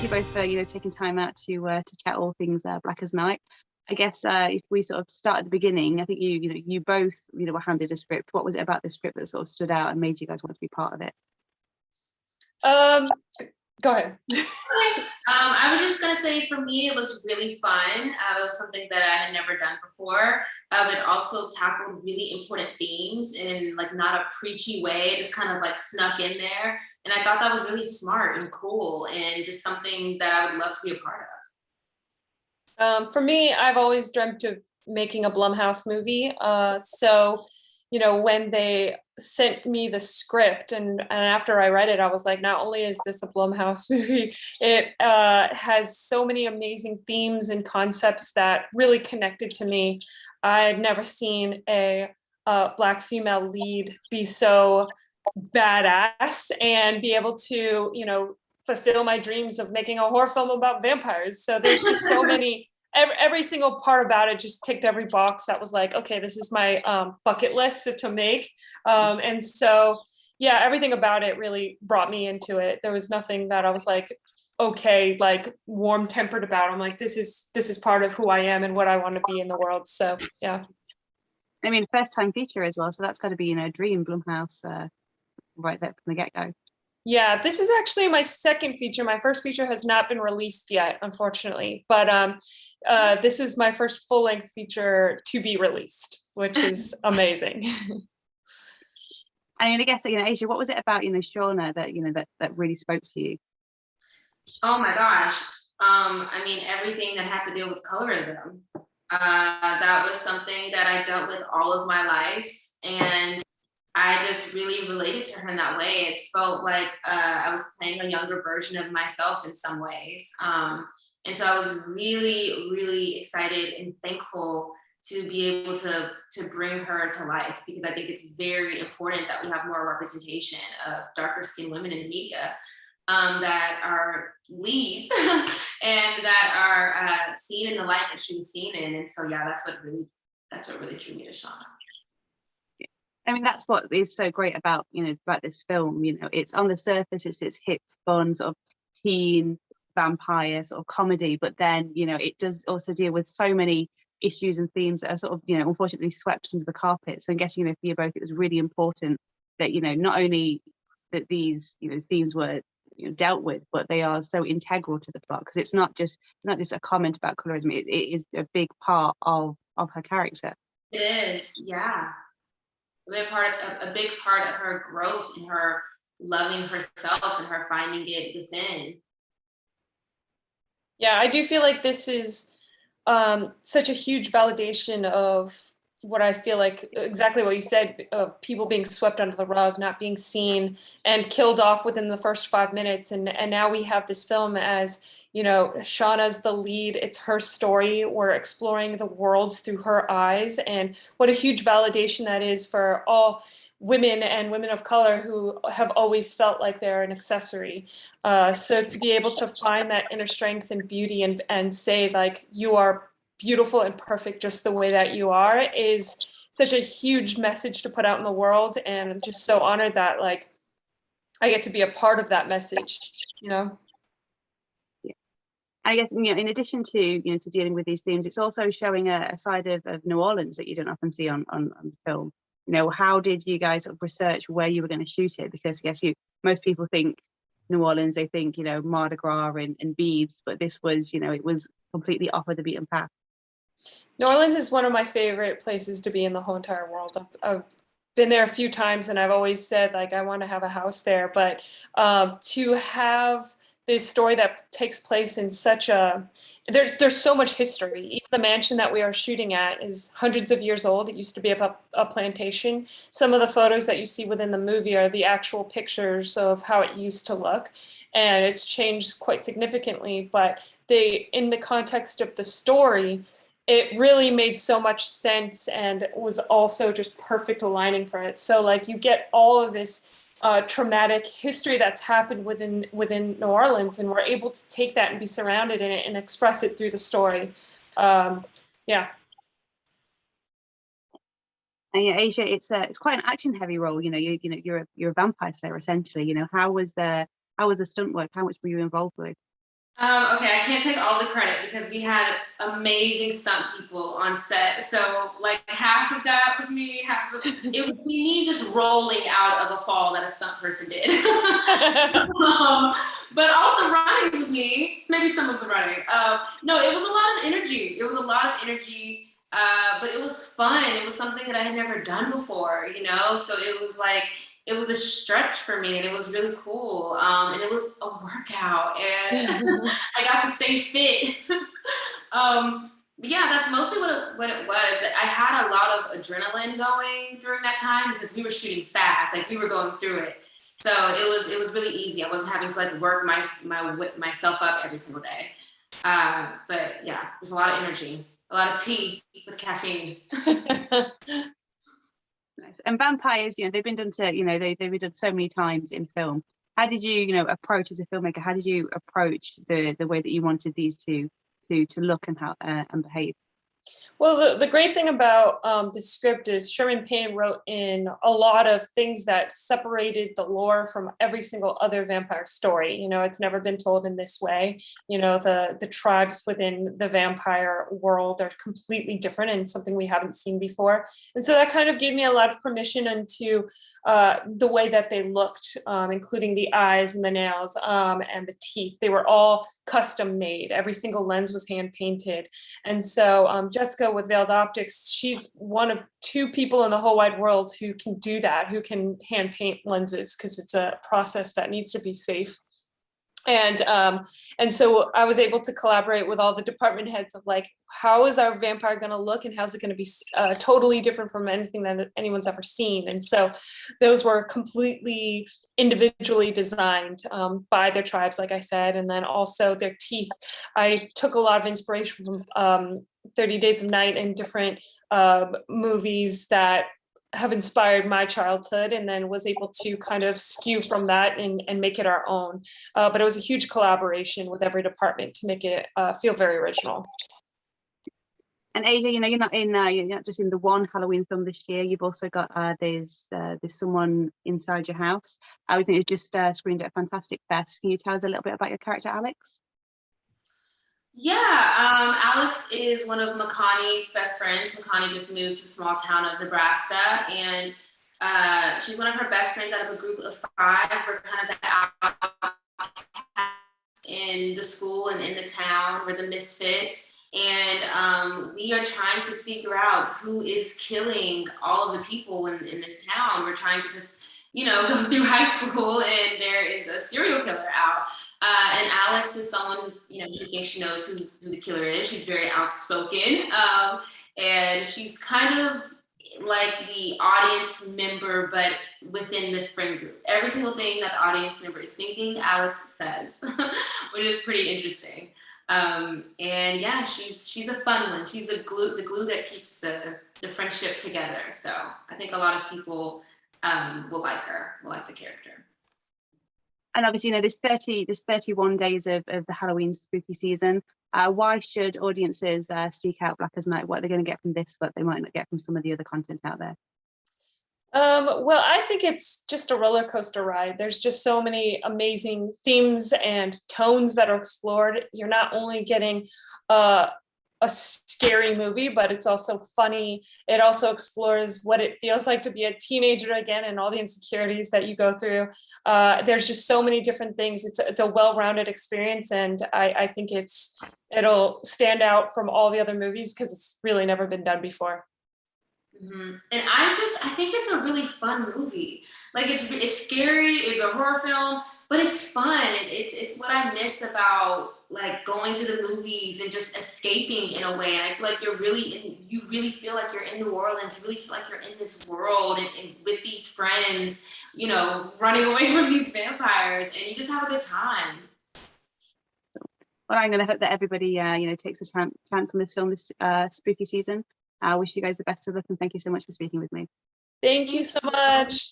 you both for taking time out to chat all things Black as Night. I guess if we sort of start at the beginning, I think you both were handed a script. What was it about the script that sort of stood out and made you guys want to be part of it? Go ahead. I was just gonna say, for me, it looked really fun. It was something that I had never done before, but it also tackled really important themes in like not a preachy way. It just kind of like snuck in there, and I thought that was really smart and cool, and just something that I would love to be a part of. For me, I've always dreamt of making a Blumhouse movie. So when they sent me the script and after I read it, I was like, not only is this a Blumhouse movie, it has so many amazing themes and concepts that really connected to me. I had never seen a Black female lead be so badass and be able to, fulfill my dreams of making a horror film about vampires. So there's just so many. Every single part about it just ticked every box that was like, okay, this is my bucket list to make. And so, yeah, everything about it really brought me into it. There was nothing that I was like, okay, like warm tempered about. I'm like, this is part of who I am and what I want to be in the world. So, yeah. I mean, first time feature as well. So that's got to be, a dream Blumhouse right there from the get-go. Yeah, this is actually my second feature. My first feature has not been released yet, unfortunately, but this is my first full-length feature to be released, which is amazing. I mean, I guess, Asjha, what was it about, Shawna that really spoke to you? Oh my gosh. I mean, everything that had to deal with colorism. That was something that I dealt with all of my life, and I just really related to her in that way. It felt like I was playing a younger version of myself in some ways. And so I was really, really excited and thankful to be able to bring her to life, because I think it's very important that we have more representation of darker skinned women in the media that are leads and that are seen in the light that she was seen in. And so, yeah, that's what really drew me to Shawna. I mean, that's what is so great about, about this film. It's on the surface, it's hip, fun, sort of teen vampire sort of comedy, but then, it does also deal with so many issues and themes that are sort of, unfortunately swept under the carpet. So I'm guessing, for you both, it was really important that, not only that these, themes were, dealt with, but they are so integral to the plot, because it's not just a comment about colorism. It is a big part of her character. It is, yeah. A big part of her growth and her loving herself and her finding it within. Yeah, I do feel like this is such a huge validation of what I feel like, exactly what you said, of people being swept under the rug, not being seen, and killed off within the first 5 minutes. And now we have this film as, Shawna's the lead. It's her story. We're exploring the world through her eyes. And what a huge validation that is for all women and women of color who have always felt like they're an accessory. So to be able to find that inner strength and beauty and say, like, you are beautiful and perfect just the way that you are, is such a huge message to put out in the world. And I'm just so honored that, like, I get to be a part of that message, Yeah. I guess, in addition to, to dealing with these themes, it's also showing a side of New Orleans that you don't often see on the film. How did you guys sort of research where you were going to shoot it? Because I guess most people think New Orleans, they think, Mardi Gras and beads, but this was, it was completely off of the beaten path. New Orleans is one of my favorite places to be in the whole entire world. I've been there a few times, and I've always said, like, I want to have a house there. But to have this story that takes place in such a, there's so much history. Even the mansion that we are shooting at is hundreds of years old. It used to be a plantation. Some of the photos that you see within the movie are the actual pictures of how it used to look, and it's changed quite significantly. But in the context of the story, it really made so much sense and was also just perfect aligning for it. So, like, you get all of this traumatic history that's happened within New Orleans, and we're able to take that and be surrounded in it and express it through the story. Yeah. And Asjha, it's quite an action heavy role. You're a vampire slayer essentially. How was the stunt work? How much were you involved with? Okay, I can't take all the credit because we had amazing stunt people on set. So like half of that was me, half of it was me just rolling out of a fall that a stunt person did. But all the running was me. Maybe some of the running. No, it was a lot of energy. It was a lot of energy, but it was fun. It was something that I had never done before, you know? So it was like, it was a stretch for me and it was really cool. And it was a workout and I got to stay fit. But yeah, that's mostly what it was. I had a lot of adrenaline going during that time because we were shooting fast, like we were going through it. So it was really easy. I wasn't having to like work myself up every single day. But yeah, there's a lot of energy, a lot of tea with caffeine. Nice. And vampires, you know, they've been done to, you know, they've been done so many times in film. How did you, you know, approach as a filmmaker? How did you approach the way that you wanted these to look and how and behave? Well, the great thing about the script is Sherman Payne wrote in a lot of things that separated the lore from every single other vampire story. You know, it's never been told in this way. You know, the tribes within the vampire world are completely different and something we haven't seen before. And so that kind of gave me a lot of permission into the way that they looked, including the eyes and the nails and the teeth. They were all custom made. Every single lens was hand painted. And so Jessica with Veiled Optics, she's one of two people in the whole wide world who can do that, who can hand paint lenses, because it's a process that needs to be safe. And so I was able to collaborate with all the department heads of like, how is our vampire going to look and how's it going to be totally different from anything that anyone's ever seen. And so those were completely individually designed by their tribes, like I said, and then also their teeth. I took a lot of inspiration from 30 Days of Night and different movies that have inspired my childhood, and then was able to kind of skew from that and make it our own. But it was a huge collaboration with every department to make it feel very original. And Asjha, you know, you're not just in the one Halloween film this year. You've also got there's Someone Inside Your House. I think it's just screened at a fantastic fest. Can you tell us a little bit about your character, Alex? Yeah, Alex is one of Makani's best friends. Makani just moved to the small town of Nebraska, and she's one of her best friends out of a group of 5. We're kind of the outcasts in the school and in the town. We're the misfits, and we are trying to figure out who is killing all of the people in this town. We're trying to just, you know, go through high school, and there is a serial killer out. And Alex is someone who, you know, she thinks she knows who the killer is. She's very outspoken, and she's kind of like the audience member, but within the friend group. Every single thing that the audience member is thinking, Alex says, which is pretty interesting. And yeah, she's a fun one. She's the glue that keeps the friendship together. So I think a lot of people will like her, will like the character. And obviously, you know, there's 31 days of the Halloween spooky season. Why should audiences seek out Black as Night? What are they going to get from this, but they might not get from some of the other content out there? Well, I think it's just a roller coaster ride. There's just so many amazing themes and tones that are explored. You're not only getting a scary movie, but it's also funny. It also explores what it feels like to be a teenager again and all the insecurities that you go through. There's just so many different things. It's a well-rounded experience, and I think it'll stand out from all the other movies because it's really never been done before. Mm-hmm. And I think it's a really fun movie. Like it's scary, it's a horror film, but it's fun. It's what I miss about like going to the movies and just escaping in a way. And I feel like you really feel like you're in New Orleans. You really feel like you're in this world and with these friends, you know, running away from these vampires, and you just have a good time. Well, I'm going to hope that everybody, you know, takes a chance on this film this spooky season. I wish you guys the best of luck, and thank you so much for speaking with me. Thank you so much.